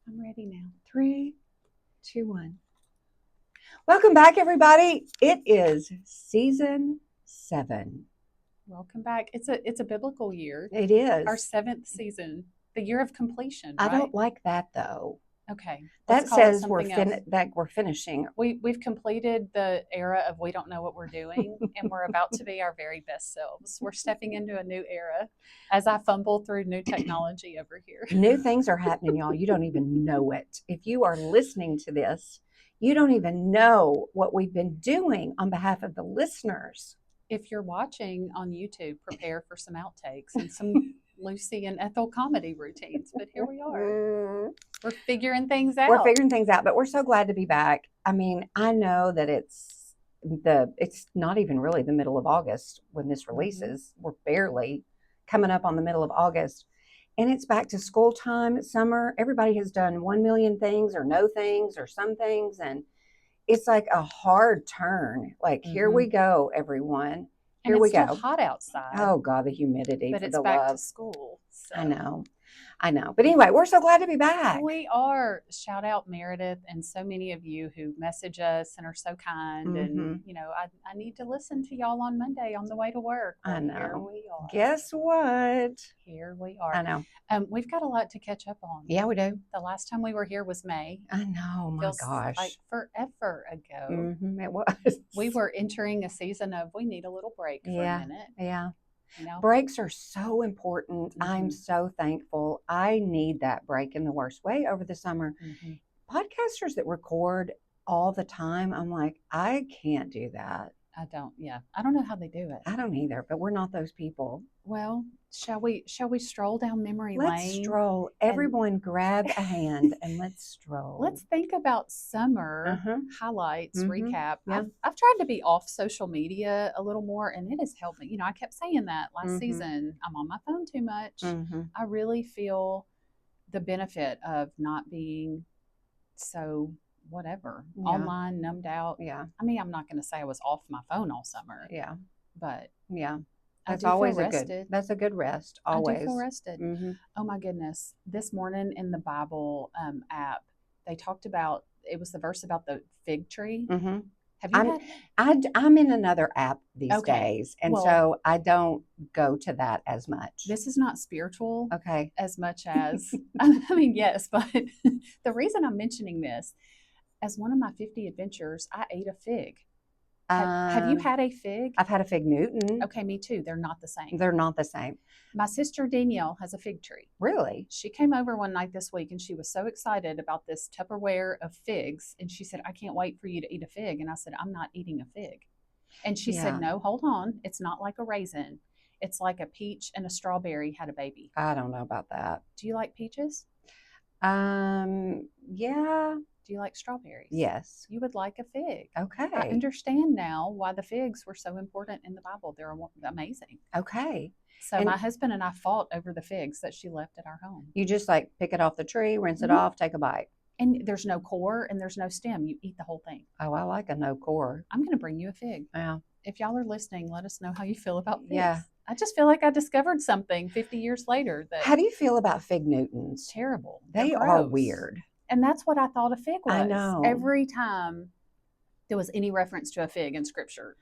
I'm ready now. 3, 2, 1. Welcome back, everybody. It is season 7. Welcome back. It's a biblical year. It is. Our 7th season, the year of completion. I right? don't like that though. Okay. That let's call it says we're something else. that we're finishing. We've completed the era of we don't know what we're doing, and we're about to be our very best selves. We're stepping into a new era as I fumble through new technology over here. New things are happening, y'all. You don't even know it. If you are listening to this, you don't even know what we've been doing on behalf of the listeners. If you're watching on YouTube, prepare for some outtakes and some Lucy and Ethel comedy routines. But here we are. We're figuring things out. We're figuring things out, but we're so glad to be back. I mean, I know that it's not even really the middle of August when this releases. We're barely coming up on the middle of August. And it's back to school time, summer. Everybody has done 1 million things or no things or some things. And it's like a hard turn. Like, here we go, everyone. Here and we it's go. Still hot outside. Oh, God, the humidity. But for it's the back love. to school. So. I know. But anyway, we're so glad to be back. We are. Shout out Meredith and so many of you who message us and are so kind. And, I need to listen to y'all on Monday on the way to work. Well, I know. Here we are. Guess what? Here we are. I know. We've got a lot to catch up on. Yeah, we do. The last time we were here was May. I know. My gosh. Like forever ago. It was. We were entering a season of we need a little break for a minute. Yeah. Breaks are so important. I'm so thankful. I need that break in the worst way over the summer. Podcasters that record all the time, I'm like, I can't do that. I don't know how they do it. I don't either, but we're not those people. Well, shall we stroll down memory lane? Let's stroll. Everyone grab a hand and let's stroll. Let's think about summer highlights, recap. Yeah. I've tried to be off social media a little more, and it has helped me. I kept saying that last season. I'm on my phone too much. I really feel the benefit of not being so online, numbed out. Yeah. I mean, I'm not going to say I was off my phone all summer. Yeah. But that's always that's a good rest. Always. I do feel rested. Oh my goodness. This morning in the Bible app, they talked about, it was the verse about the fig tree. Have you I'm in another app these days, and so I don't go to that as much. This is not spiritual as much as, yes, but the reason I'm mentioning this, as one of my 50 adventures, I ate a fig. Have you had a fig? I've had a fig Newton. Okay, me too. They're not the same. They're not the same. My sister Danielle has a fig tree. Really? She came over one night this week and she was so excited about this Tupperware of figs. And she said, I can't wait for you to eat a fig. And I said, I'm not eating a fig. And she said, no, hold on. It's not like a raisin. It's like a peach and a strawberry had a baby. I don't know about that. Do you like peaches? Yeah. Do you like strawberries? Yes. You would like a fig. Okay. I understand now why the figs were so important in the Bible. They're amazing. Okay. So my husband and I fought over the figs that she left at our home. You just like pick it off the tree, rinse it off, take a bite. And there's no core and there's no stem. You eat the whole thing. Oh, I like a no core. I'm going to bring you a fig. Yeah. If y'all are listening, let us know how you feel about figs. Yeah. I just feel like I discovered something 50 years later. How do you feel about fig Newtons? Terrible. They are weird. And that's what I thought a fig was. I know. Every time there was any reference to a fig in scripture.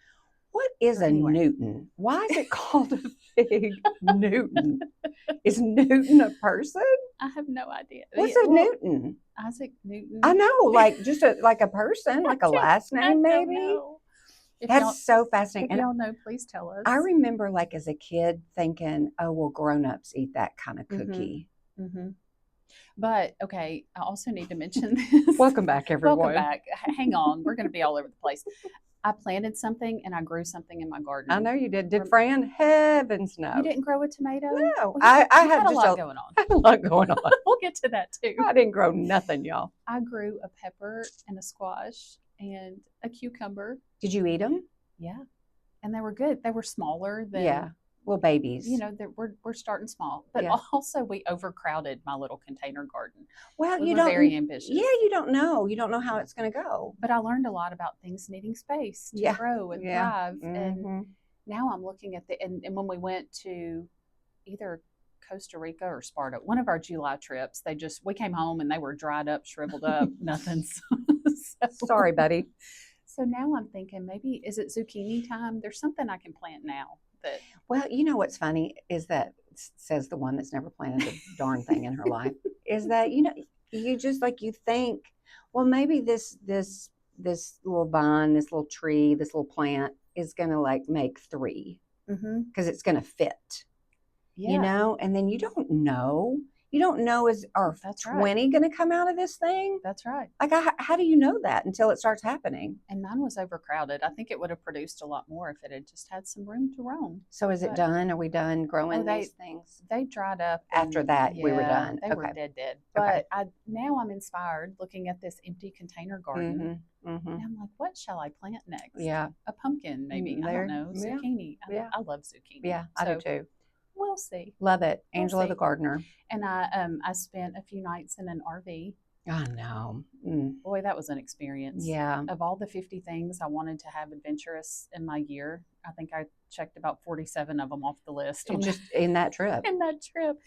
What is a Newton? Why is it called a fig Newton? Is Newton a person? I have no idea. What's a Newton? Isaac Newton. I know, like just like a person, like a last name maybe. That's so fascinating. If y'all know, please tell us. I remember like as a kid thinking, oh, well, grown-ups eat that kind of cookie. But, okay, I also need to mention this. Welcome back, everyone. Welcome back. Hang on. We're going to be all over the place. I planted something and I grew something in my garden. I know you did. Did Fran? Heavens no. You didn't grow a tomato? No. Well, I had a lot going on. I had a lot going on. We'll get to that too. I didn't grow nothing, y'all. I grew a pepper and a squash and a cucumber. Did you eat them? Yeah. And they were good. They were smaller than... Well, babies. We're starting small, but also we overcrowded my little container garden. Well, we were very ambitious. Yeah, you don't know. You don't know how it's going to go. But I learned a lot about things needing space to grow and thrive. And now I'm looking at and when we went to either Costa Rica or Sparta, one of our July trips, we came home and they were dried up, shriveled up, nothing. Sorry, buddy. So now I'm thinking, maybe, is it zucchini time? There's something I can plant now that. Well, you know what's funny is that, says the one that's never planted a darn thing in her life, is that, you just like, you think, well, maybe this little vine, this little tree, this little plant is going to like make 3 because it's going to fit, and then you don't know. You don't know, are 20 going to come out of this thing? That's right. Like, how do you know that until it starts happening? And mine was overcrowded. I think it would have produced a lot more if it had just had some room to roam. So is it done? Are we done growing these things? They dried up. After that, we were done. They were dead. But now I'm inspired looking at this empty container garden. And I'm like, what shall I plant next? Yeah. A pumpkin, maybe. I don't know. Zucchini. Yeah. I love zucchini. Yeah, I do too. We'll see. Love it. Angela the gardener. And I spent a few nights in an RV. I know. Boy, that was an experience. Yeah. Of all the 50 things I wanted to have adventurous in my year, I think I checked about 47 of them off the list. Just in that trip. In that trip.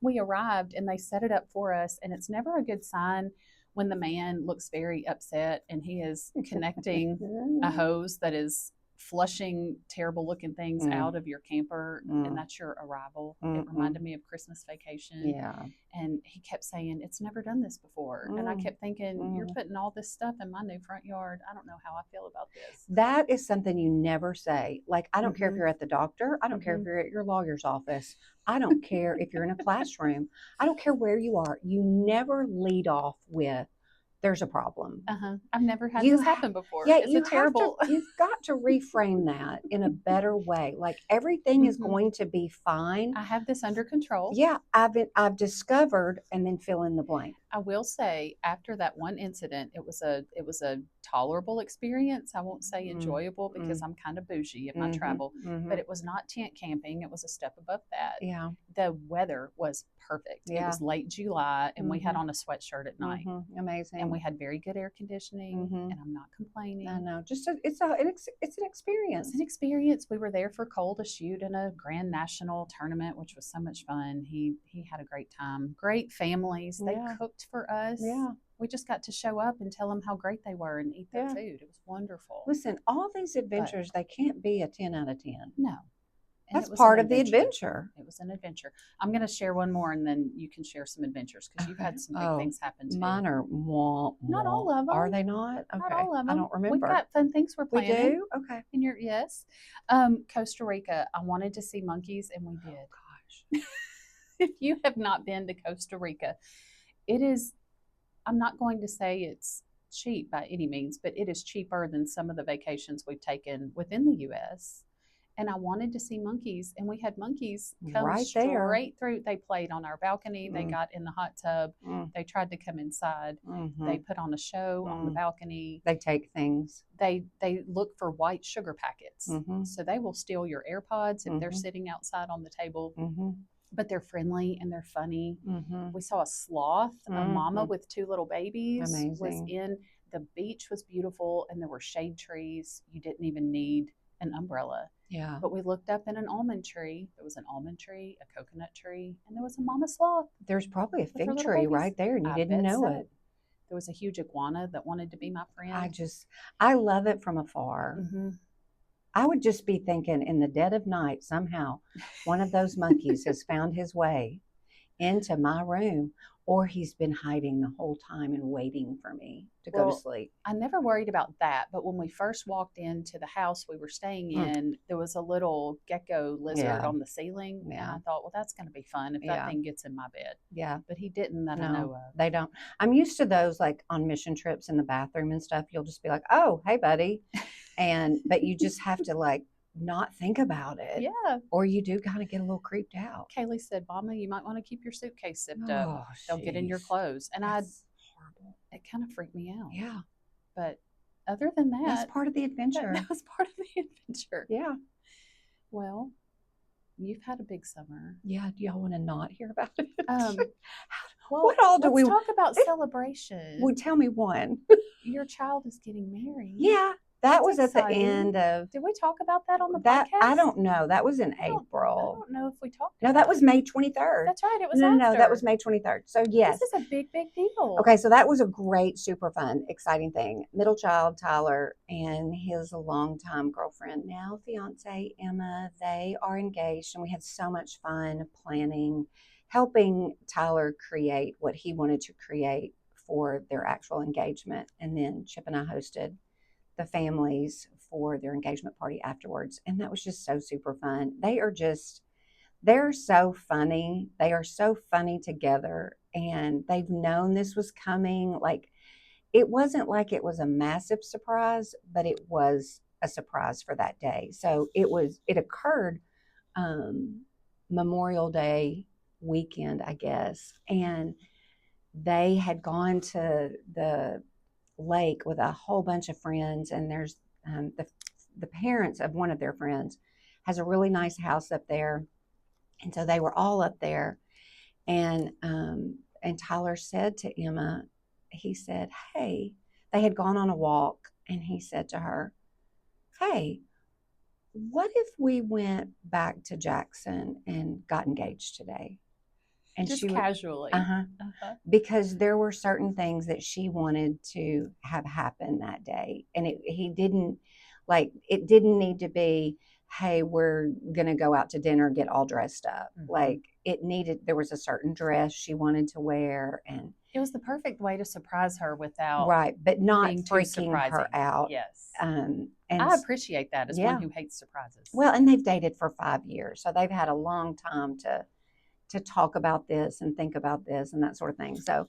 We arrived and they set it up for us. And it's never a good sign when the man looks very upset and he is connecting a hose that is flushing terrible looking things out of your camper, and that's your arrival. It reminded me of Christmas Vacation. Yeah. And he kept saying, it's never done this before. And I kept thinking, you're putting all this stuff in my new front yard. I don't know how I feel about this. That is something you never say. Like, I don't care if you're at the doctor. I don't care if you're at your lawyer's office. I don't care if you're in a classroom. I don't care where you are. You never lead off with, there's a problem. I've never had this happen before. Yeah, it's terrible. You've got to reframe that in a better way. Like, everything is going to be fine. I have this under control. Yeah, I've discovered, and then fill in the blank. I will say, after that one incident, it was a tolerable experience. I won't say enjoyable because I'm kind of bougie in my travel, but it was not tent camping. It was a step above that. Yeah. The weather was perfect. Yeah. It was late July, and we had on a sweatshirt at night. Amazing. And we had very good air conditioning, and I'm not complaining. I know. Just it's an experience. It's an experience. We were there for Cole to shoot in a Grand National tournament, which was so much fun. He had a great time. Great families. They cooked for us. Yeah. We just got to show up and tell them how great they were and eat their food. It was wonderful. Listen, all these adventures, they can't be a 10 out of 10. No. That's part of the adventure. It was an adventure. I'm going to share one more, and then you can share some adventures because you've had some big things happen too. Mine are not all of them. Are they not? Okay. Not all of them. I don't remember. We've got fun things we're planning. We do? Okay. And yes. Costa Rica. I wanted to see monkeys, and we did. Oh, gosh. If you have not been to Costa Rica, it is, I'm not going to say it's cheap by any means, but it is cheaper than some of the vacations we've taken within the U.S. And I wanted to see monkeys, and we had monkeys come right straight through. They played on our balcony. They got in the hot tub. They tried to come inside. They put on a show on the balcony. They take things. They look for white sugar packets. So they will steal your AirPods if they're sitting outside on the table. But they're friendly and they're funny. We saw a sloth, a mama with 2 little babies. Amazing. Was in. The beach was beautiful, and there were shade trees. You didn't even need an umbrella. Yeah. But we looked up in an almond tree. There was an almond tree, a coconut tree, and there was a mama sloth. There's probably a fig tree right there, and you didn't know it. There was a huge iguana that wanted to be my friend. I love it from afar. I would just be thinking, in the dead of night, somehow one of those monkeys has found his way into my room, or he's been hiding the whole time and waiting for me to go to sleep. I never worried about that, but when we first walked into the house we were staying in, there was a little gecko lizard on the ceiling. And I thought, well, that's going to be fun if that thing gets in my bed. Yeah. But he didn't that I know of. They don't. I'm used to those, like on mission trips in the bathroom and stuff. You'll just be like, oh, hey, buddy. But you just have to like not think about it. Yeah. Or you do kind of get a little creeped out. Kaylee said, Mama, you might want to keep your suitcase zipped up. They'll get in your clothes. And horrible. It kind of freaked me out. Yeah. But other than that, that's part of the adventure. That was part of the adventure. Yeah. Well, you've had a big summer. Yeah. Do y'all want to not hear about it? What all let's talk about celebration. Well, tell me one. Your child is getting married. Yeah. That was at the end of. Did we talk about that on the that? podcast? I don't know. That was in April. I don't know if we talked. No, that was May 23rd. That's right. It was no. That was May 23rd. So yes, this is a big deal. Okay, so that was a great, super fun, exciting thing. Middle child Tyler and his longtime girlfriend, now fiance Emma, they are engaged, and we had so much fun planning, helping Tyler create what he wanted to create for their actual engagement. And then Chip and I hosted the families for their engagement party afterwards. And that was just so super fun. They're so funny. They are so funny together, and they've known this was coming. Like, it wasn't like it was a massive surprise, but it was a surprise for that day. So it occurred Memorial Day weekend, I guess. And they had gone to the lake with a whole bunch of friends, and there's the parents of one of their friends has a really nice house up there, and so they were all up there, and Tyler said to Emma, he said, hey, they had gone on a walk, and he said to her, hey, what if we went back to Jackson and got engaged today? And just casually. Because there were certain things that she wanted to have happen that day. And it didn't need to be, hey, we're going to go out to dinner, get all dressed up. Mm-hmm. Like, there was a certain dress she wanted to wear. And it was the perfect way to surprise her without. Right. But not freaking her out. Yes. And I appreciate that as one who hates surprises. Well, and they've dated for 5 years. So they've had a long time to talk about this and think about this and that sort of thing. So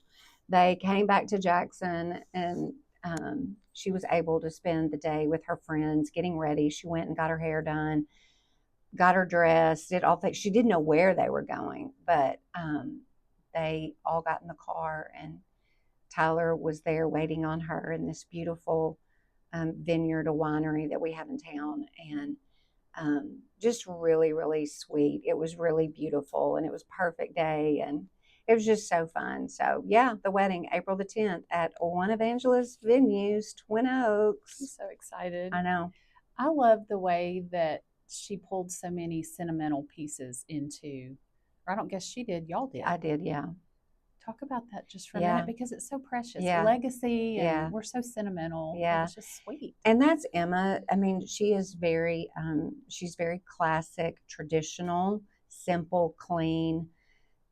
they came back to Jackson, and she was able to spend the day with her friends getting ready. She went and got her hair done, got her dressed, did all things. She didn't know where they were going, but they all got in the car, and Tyler was there waiting on her in this beautiful vineyard, a winery that we have in town. And just really, really sweet. It was really beautiful, and it was a perfect day, and it was just so fun. So yeah, the wedding, April the 10th at One Evangelist Venues, Twin Oaks. I'm so excited. I know. I love the way that she pulled so many sentimental pieces into, or I don't guess she did, y'all did. I did, yeah. Talk about that just for a minute, because it's so precious. Yeah. Legacy, and we're so sentimental. Yeah. It's just sweet. And that's Emma. I mean, she is very, she's very classic, traditional, simple, clean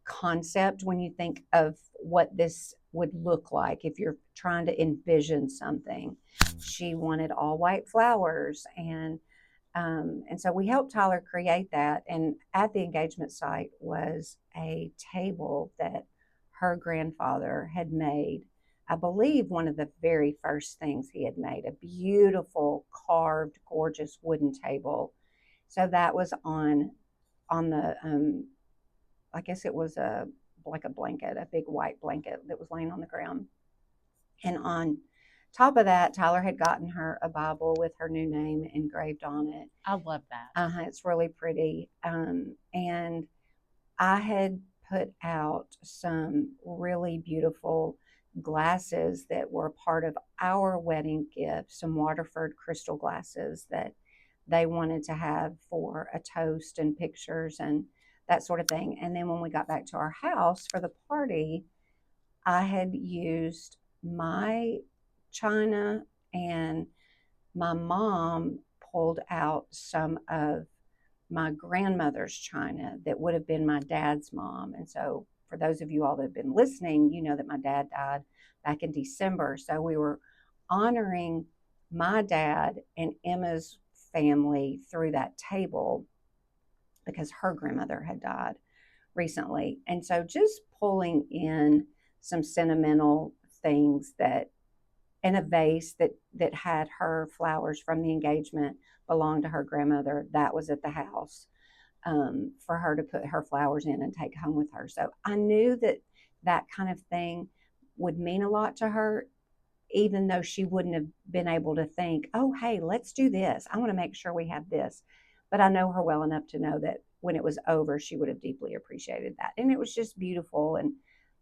concept when you think of what this would look like if you're trying to envision something. She wanted all white flowers, and so we helped Tyler create that. And at the engagement site was a table that her grandfather had made, I believe one of the very first things he had made, a beautiful carved, gorgeous wooden table. So that was on the, I guess it was like a blanket, a big white blanket that was laying on the ground. And on top of that, Tyler had gotten her a Bible with her new name engraved on it. I love that. It's really pretty. And I had put out some really beautiful glasses that were part of our wedding gift, some Waterford crystal glasses that they wanted to have for a toast and pictures and that sort of thing. And then when we got back to our house for the party, I had used my china, and my mom pulled out some of my grandmother's china that would have been my dad's mom. And so for those of you all that have been listening, you know that my dad died back in December. So we were honoring my dad and Emma's family through that table because her grandmother had died recently. And so just pulling in some sentimental things and a vase that had her flowers from the engagement belonged to her grandmother. That was at the house for her to put her flowers in and take home with her. So I knew that kind of thing would mean a lot to her, even though she wouldn't have been able to think, oh, hey, let's do this. I want to make sure we have this. But I know her well enough to know that when it was over, she would have deeply appreciated that. And it was just beautiful and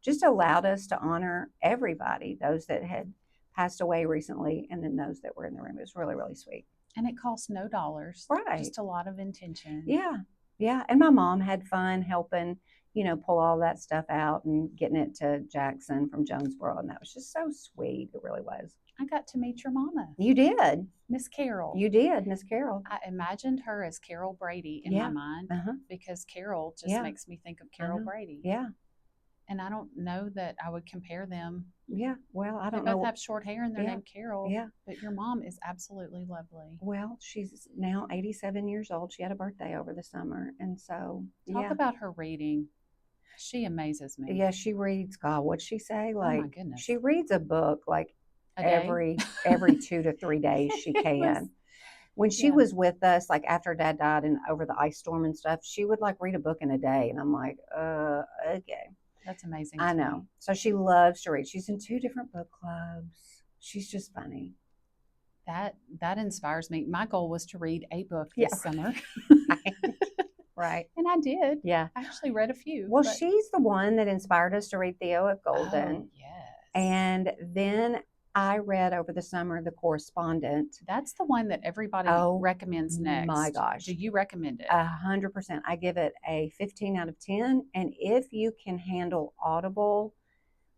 just allowed us to honor everybody, those that had passed away recently, and then those that were in the room. It was really, really sweet. And it costs no dollars. Right. Just a lot of intention. Yeah. Yeah. And my mom had fun helping, pull all that stuff out and getting it to Jackson from Jonesboro. And that was just so sweet. It really was. I got to meet your mama. You did. Miss Carol. You did, Miss Carol. I imagined her as Carol Brady in my mind because Carol just makes me think of Carol Brady. Yeah. And I don't know that I would compare them. Yeah. Well, I don't know. They both have short hair and they're named Carol. Yeah. But your mom is absolutely lovely. Well, she's now 87 years old. She had a birthday over the summer. And so, Talk about her reading. She amazes me. Yeah, she reads, God, what'd she say? Like, oh my goodness. She reads a book like every 2 to 3 days she can. When she was with us, like after Dad died and over the ice storm and stuff, she would like read a book in a day. And I'm like, okay. That's amazing. I know. Me. So she loves to read. She's in 2 different book clubs. She's just funny. That inspires me. My goal was to read a book this summer. Right. And I did. Yeah. I actually read a few. Well, she's the one that inspired us to read Theo F. Golden. Oh, yes. And then I read over the summer The Correspondent. That's the one that everybody recommends next. My gosh. Do you recommend it? 100%. I give it a 15 out of 10. And if you can handle Audible,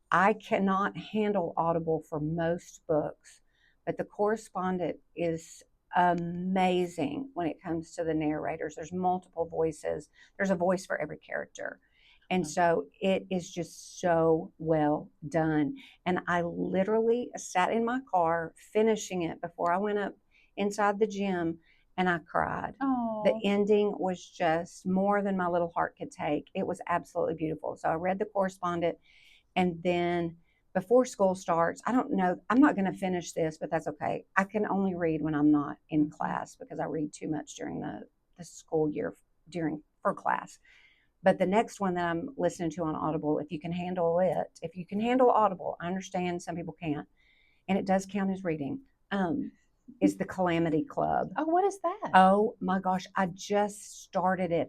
I cannot handle Audible for most books, but The Correspondent is amazing when it comes to the narrators. There's multiple voices. There's a voice for every character. And so it is just so well done. And I literally sat in my car finishing it before I went up inside the gym and I cried. Oh. The ending was just more than my little heart could take. It was absolutely beautiful. So I read The Correspondent, and then before school starts, I don't know, I'm not going to finish this, but that's okay. I can only read when I'm not in class because I read too much during the school year for class. But the next one that I'm listening to on Audible, if you can handle Audible, I understand some people can't, and it does count as reading, is The Calamity Club. Oh, what is that? Oh my gosh, I just started it.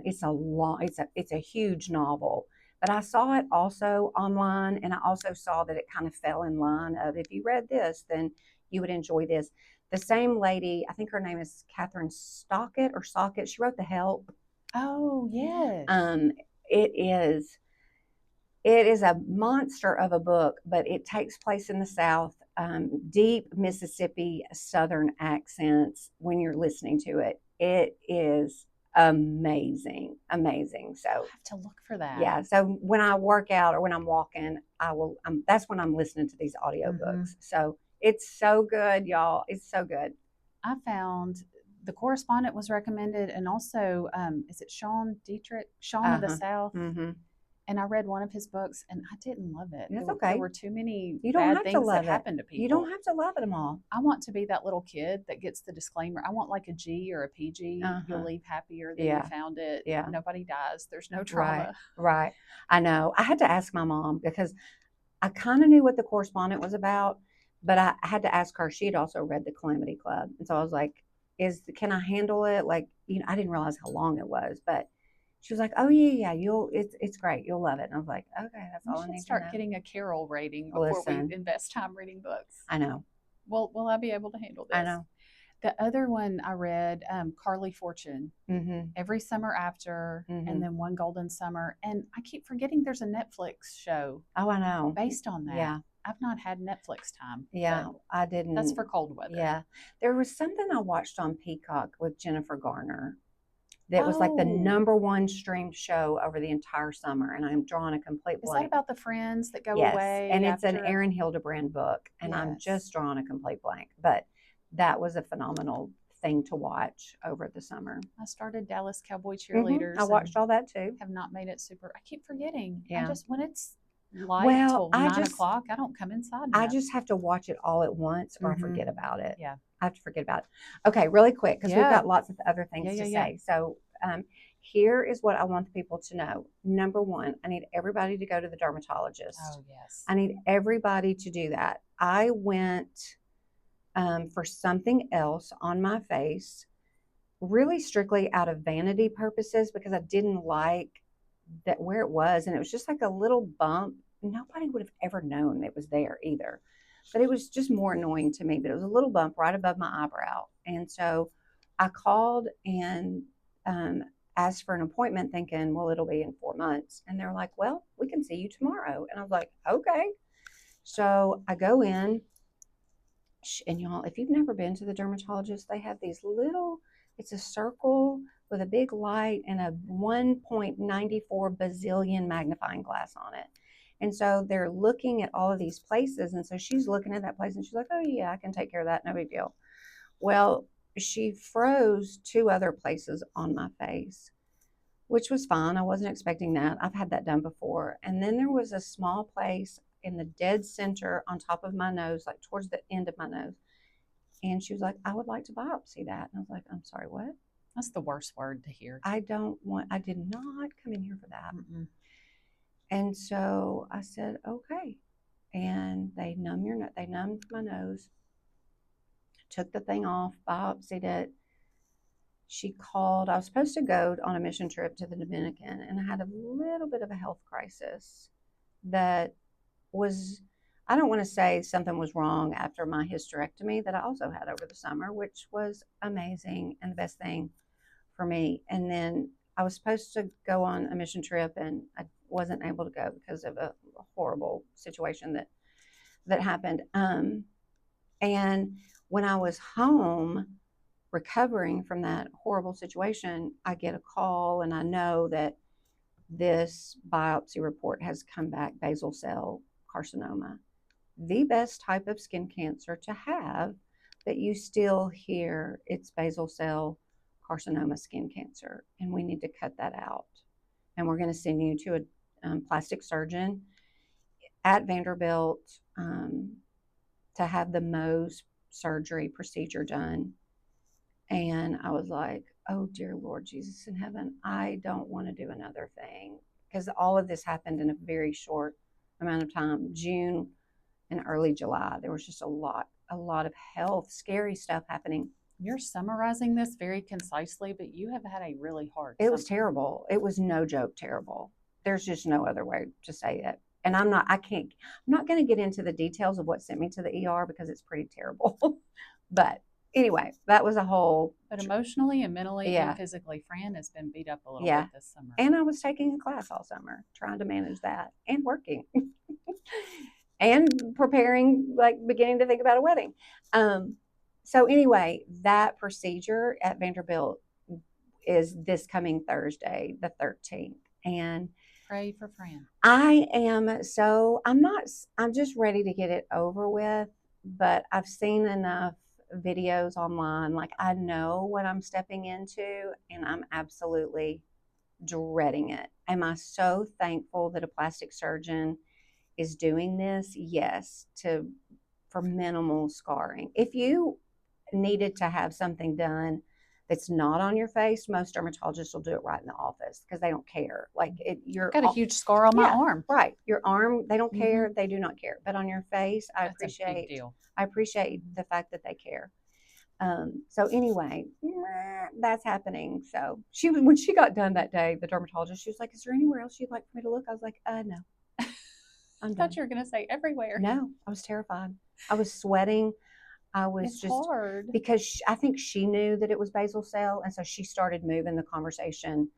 It's a huge novel. But I saw it also online, and I also saw that it kind of fell in line of, if you read this, then you would enjoy this. The same lady, I think her name is Catherine Stockett. She wrote The Help. Oh, yes. It is a monster of a book, but it takes place in the South, deep Mississippi Southern accents when you're listening to it. It is amazing. So I'll have to look for that. Yeah. So when I work out or when I'm walking, that's when I'm listening to these audiobooks. So it's so good, y'all. It's so good. I found The Correspondent was recommended, and also is it Sean Dietrich, of the South? And I read one of his books, and I didn't love it. That's okay. There were too many bad things that happened to people. You don't have to love them all. I want to be that little kid that gets the disclaimer. I want like a G or a PG. You'll leave happier than you found it. Yeah. Nobody dies. There's no trauma. Right. I know. I had to ask my mom because I kind of knew what The Correspondent was about, but I had to ask her. She had also read The Calamity Club. And so I was like, can I handle it? Like, I didn't realize how long it was, but she was like, "Oh yeah, it's great. You'll love it." And I was like, "Okay, that's all I need to know." Start getting a Carol rating before we invest time reading books. I know. Well, will I be able to handle this? I know. The other one I read, Carly Fortune, Every Summer After, and then One Golden Summer. And I keep forgetting there's a Netflix show. Oh, I know. Based on that. Yeah. I've not had Netflix time. Yeah, I didn't. That's for cold weather. Yeah. There was something I watched on Peacock with Jennifer Garner that was like the #1 streamed show over the entire summer, and I'm drawing a complete blank. Is that about the friends that go away? And it's an Erin Hildebrand book, and I'm just drawing a complete blank. But that was a phenomenal thing to watch over the summer. I started Dallas Cowboy Cheerleaders. I watched all that too. Have not made it super. I keep forgetting. Yeah. When it's light till 9 o'clock, I don't come inside. I just have to watch it all at once, or I forget about it. Yeah. I have to forget about it. Okay, really quick, because we've got lots of other things to say. So here is what I want the people to know. Number one, I need everybody to go to the dermatologist. Oh, yes. I need everybody to do that. I went for something else on my face, really strictly out of vanity purposes, because I didn't like that where it was, and it was just like a little bump. Nobody would have ever known it was there either. but it was just more annoying to me. But it was a little bump right above my eyebrow. And so I called and asked for an appointment thinking, well, it'll be in 4 months. And they're like, well, we can see you tomorrow. And I was like, okay. So I go in, and y'all, if you've never been to the dermatologist, they have these little, it's a circle with a big light and a 1.94 bazillion magnifying glass on it. And so they're looking at all of these places. And so she's looking at that place and she's like, oh yeah, I can take care of that. No big deal. Well, she froze 2 other places on my face, which was fine. I wasn't expecting that. I've had that done before. And then there was a small place in the dead center on top of my nose, like towards the end of my nose. And she was like, I would like to biopsy that. And I was like, I'm sorry, what? That's the worst word to hear. I did not come in here for that. Mm-mm. And so I said, okay. And they numbed my nose, took the thing off, biopsied it. She called. I was supposed to go on a mission trip to the Dominican, and I had a little bit of a health crisis that was, I don't want to say something was wrong after my hysterectomy that I also had over the summer, which was amazing and the best thing for me. And then I was supposed to go on a mission trip, and I wasn't able to go because of a horrible situation that happened. And when I was home recovering from that horrible situation, I get a call and I know that this biopsy report has come back basal cell carcinoma, the best type of skin cancer to have, but you still hear it's basal cell carcinoma skin cancer, and we need to cut that out. And we're going to send you to a plastic surgeon at Vanderbilt to have the Mohs surgery procedure done. And I was like, oh, dear Lord Jesus in heaven, I don't want to do another thing, because all of this happened in a very short amount of time. June and early July, there was just a lot of health, scary stuff happening. You're summarizing this very concisely, but you have had a really hard summer. It was terrible. It was no joke terrible. There's just no other way to say it. And I'm not going to get into the details of what sent me to the ER because it's pretty terrible. But anyway, that was a whole. But emotionally and mentally and physically, Fran has been beat up a little bit this summer. And I was taking a class all summer, trying to manage that and working and preparing, like beginning to think about a wedding. So anyway, that procedure at Vanderbilt is this coming Thursday, the 13th. And pray for Fran. I'm just ready to get it over with, but I've seen enough videos online. Like, I know what I'm stepping into, and I'm absolutely dreading it. Am I so thankful that a plastic surgeon is doing this? Yes, for minimal scarring. If you needed to have something done that's not on your face, most dermatologists will do it right in the office because they don't care. Like, you're got a huge scar on my arm. Right, your arm, they don't care. They do not care. But on your face, I appreciate the fact that they care. So anyway, that's happening. So when she got done that day, the dermatologist, she was like, "Is there anywhere else you'd like for me to look?" I was like, "No." I thought you were going to say everywhere. No, I was terrified. I was sweating. It's hard because I think she knew that it was basal cell, and so she started moving the conversation.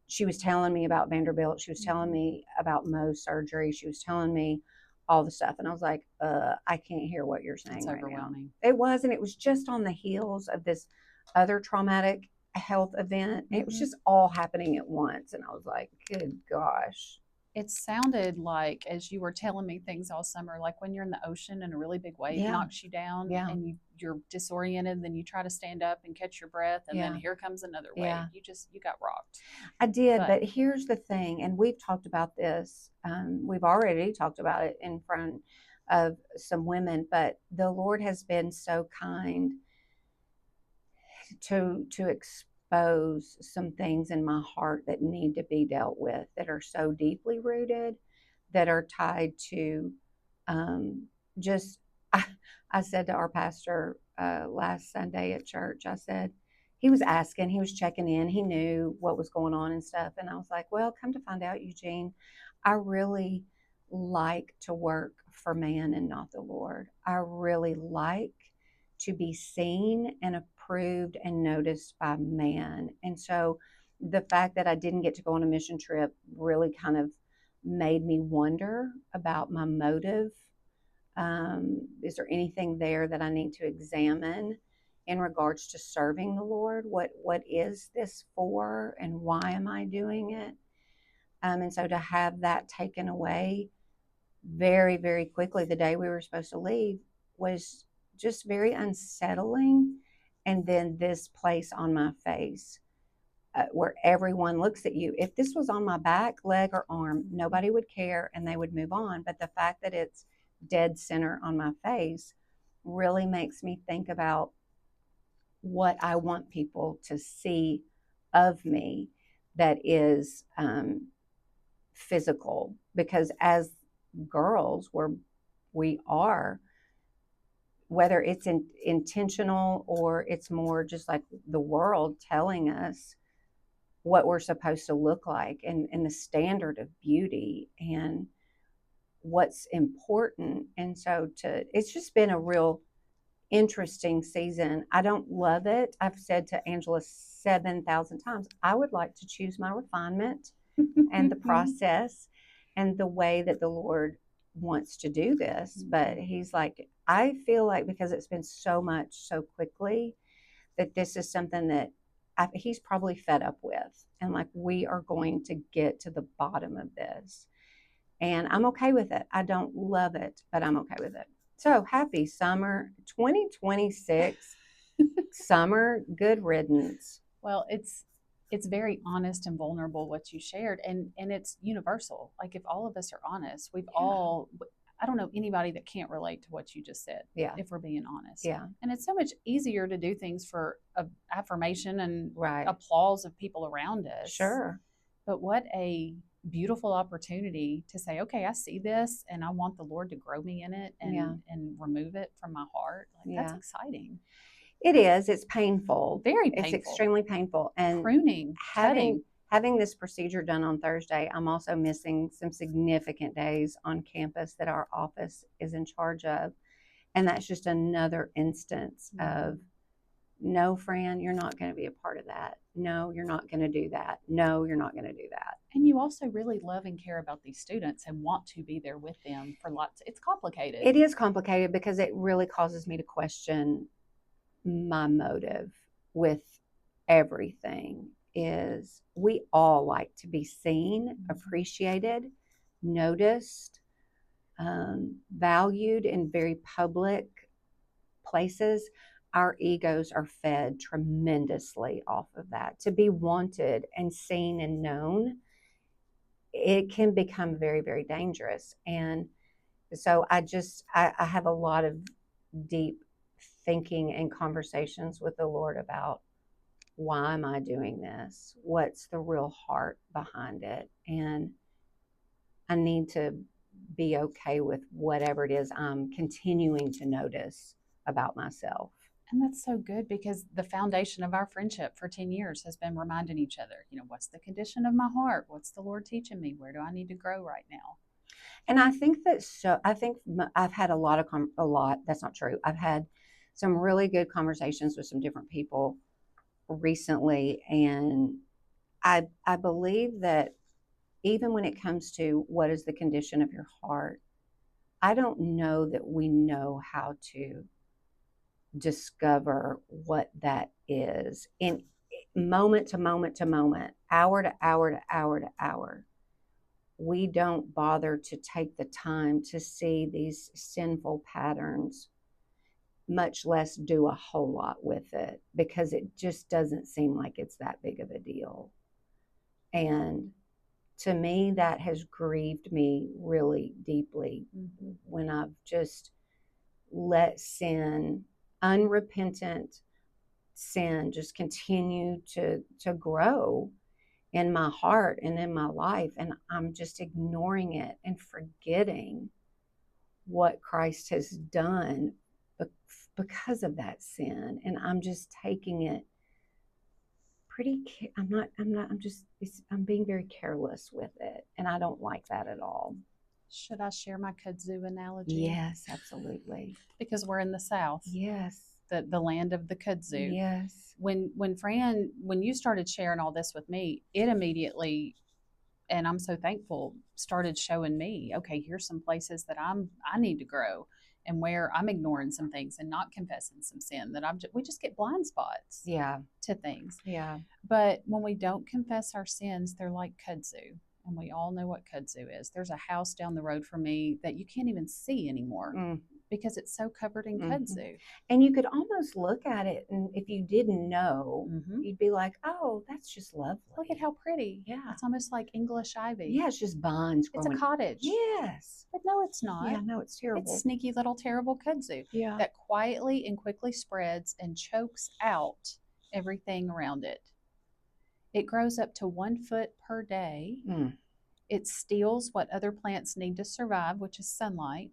She was telling me about Vanderbilt. She was telling me about Mohs surgery. She was telling me all the stuff, and I was like, I can't hear what you're saying. It's overwhelming. It was, and it was just on the heels of this other traumatic health event. It was just all happening at once, and I was like, good gosh. It sounded like, as you were telling me things all summer, like when you're in the ocean and a really big wave knocks you down and you're disoriented, then you try to stand up and catch your breath, and then here comes another wave. You got rocked. I did, but here's the thing, and we've talked about this. We've already talked about it in front of some women, but the Lord has been so kind to expose some things in my heart that need to be dealt with, that are so deeply rooted, that are tied to I said to our pastor last Sunday at church, I said, he was checking in, he knew what was going on and stuff, and I was like, well, come to find out, Eugene, I really like to work for man and not the Lord. I really like to be seen and approved and noticed by man. And so the fact that I didn't get to go on a mission trip really kind of made me wonder about my motive. Is there anything there that I need to examine in regards to serving the Lord? What is this for, and why am I doing it? And so to have that taken away very, very quickly the day we were supposed to leave was just very unsettling. And then this place on my face, where everyone looks at you. If this was on my back, leg, or arm, nobody would care and they would move on. But the fact that it's dead center on my face really makes me think about what I want people to see of me that is physical. Because as girls, we are, whether it's intentional or it's more just like the world telling us what we're supposed to look like, and the standard of beauty and what's important. And so it's just been a real interesting season. I don't love it. I've said to Angela 7,000 times, I would like to choose my refinement and the process and the way that the Lord wants to do this. But he's like, I feel like because it's been so much so quickly, that this is something that he's probably fed up with. And like, we are going to get to the bottom of this. And I'm okay with it. I don't love it, but I'm okay with it. So happy summer 2026. Summer, good riddance. Well, it's very honest and vulnerable what you shared, and it's universal. Like, if all of us are honest, we've all, I don't know anybody that can't relate to what you just said. Yeah. If we're being honest. Yeah. And it's so much easier to do things for affirmation and applause of people around us. Sure. But what a beautiful opportunity to say, okay, I see this and I want the Lord to grow me in it and remove it from my heart. Like, that's exciting. It is. It's painful. Very painful. It's extremely painful. And pruning, having this procedure done on Thursday, I'm also missing some significant days on campus that our office is in charge of. And that's just another instance of, no, Fran, you're not going to be a part of that. No, you're not going to do that. No, you're not going to do that. And you also really love and care about these students and want to be there with them for lots. It's complicated. It is complicated because it really causes me to question my motive with everything. Is we all like to be seen, appreciated, noticed, valued in very public places. Our egos are fed tremendously off of that. To be wanted and seen and known, it can become very, very dangerous. And so I have a lot of deep thinking and conversations with the Lord about, why am I doing this? What's the real heart behind it? And I need to be okay with whatever it is I'm continuing to notice about myself. And that's so good, because the foundation of our friendship for 10 years has been reminding each other, what's the condition of my heart? What's the Lord teaching me? Where do I need to grow right now? And I think I've had a lot, that's not true. I've had some really good conversations with some different people recently. And I believe that even when it comes to what is the condition of your heart, I don't know that we know how to discover what that is in moment to moment to moment, hour to hour to hour to hour. We don't bother to take the time to see these sinful patterns, much less do a whole lot with it, because it just doesn't seem like it's that big of a deal. And to me, that has grieved me really deeply when I've just let sin, unrepentant sin, just continue to grow in my heart and in my life. And I'm just ignoring it and forgetting what Christ has done because of that sin. And I'm just taking it I'm being very careless with it. And I don't like that at all. Should I share my kudzu analogy? Yes, absolutely. Because we're in the South. Yes. The land of the kudzu. Yes. When you started sharing all this with me, it immediately, and I'm so thankful, started showing me, okay, here's some places that I need to grow, and where I'm ignoring some things and not confessing some sin that we just get blind spots. Yeah. To things. Yeah. But when we don't confess our sins, they're like kudzu. And we all know what kudzu is. There's a house down the road from me that you can't even see anymore because it's so covered in kudzu. And you could almost look at it, and if you didn't know, you'd be like, oh, that's just lovely. Look at how pretty. Yeah. It's almost like English ivy. Yeah, it's just vines growing. It's a cottage. Yes. But no, it's not. Yeah, no, it's terrible. It's sneaky little terrible kudzu that quietly and quickly spreads and chokes out everything around it. It grows up to 1 foot per day. It steals what other plants need to survive, which is sunlight.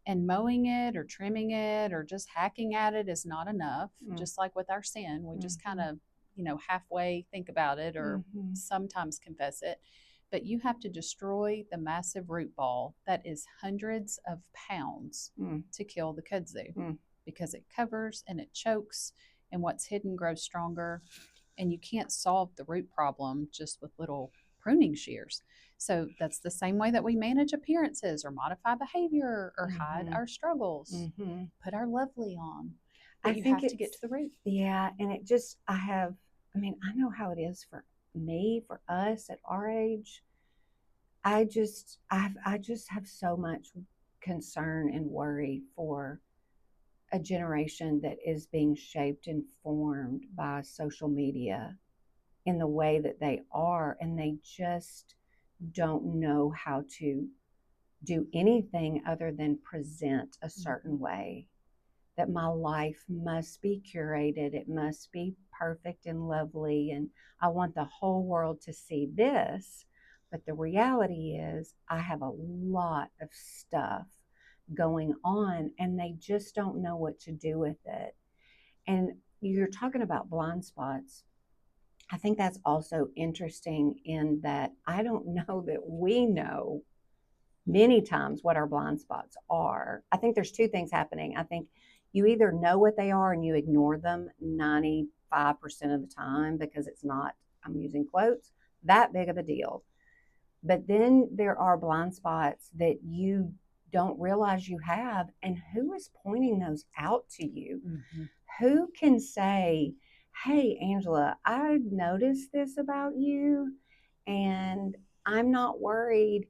And mowing it or trimming it or just hacking at it is not enough. Just like with our sin, we just kind of, halfway think about it or sometimes confess it. But you have to destroy the massive root ball that is hundreds of pounds to kill the kudzu because it covers and it chokes, and what's hidden grows stronger. And you can't solve the root problem just with little pruning shears. So that's the same way that we manage appearances or modify behavior or hide our struggles, put our lovely on. But you have to get to the root. Yeah, and it just, I know how it is for me, for us at our age. I just have so much concern and worry for a generation that is being shaped and formed by social media in the way that they are, and they just don't know how to do anything other than present a certain way. That my life must be curated, it must be perfect and lovely, and I want the whole world to see this. But the reality is I have a lot of stuff going on, and they just don't know what to do with it. And you're talking about blind spots. I think that's also interesting in that I don't know that we know many times what our blind spots are. I think there's two things happening. I think you either know what they are and you ignore them 95% of the time because it's not, I'm using quotes, that big of a deal. But then there are blind spots that you don't realize you have, and who is pointing those out to you? Who can say, hey, Angela, I noticed this about you, and I'm not worried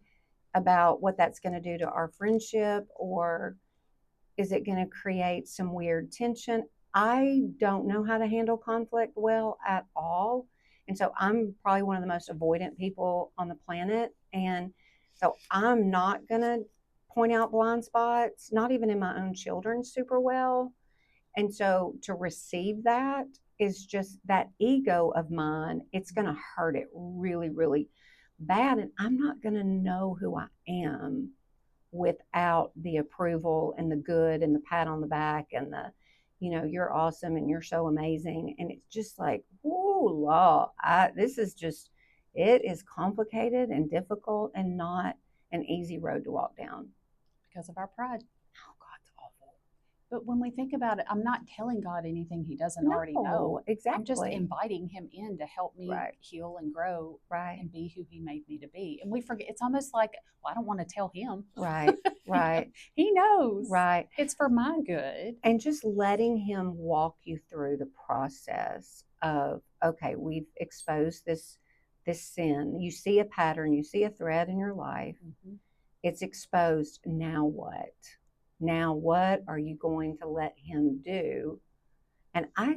about what that's going to do to our friendship, or is it going to create some weird tension? I don't know how to handle conflict well at all. And so I'm probably one of the most avoidant people on the planet. And so I'm not going to point out blind spots, not even in my own children, super well. And so to receive that is just that ego of mine. It's going to hurt it really, really bad. And I'm not going to know who I am without the approval and the good and the pat on the back and the, you're awesome and you're so amazing. And it's just like, whoa, law. This is just, it is complicated and difficult and not an easy road to walk down. Because of our pride. Oh, God's awful. But when we think about it, I'm not telling God anything he doesn't already know. Exactly. I'm just inviting him in to help me heal and grow and be who he made me to be. And we forget, it's almost like, well, I don't want to tell him. Right. He knows. Right. It's for my good. And just letting him walk you through the process of, okay, we've exposed this sin. You see a pattern, you see a thread in your life. It's exposed. Now what? Now what are you going to let him do? And I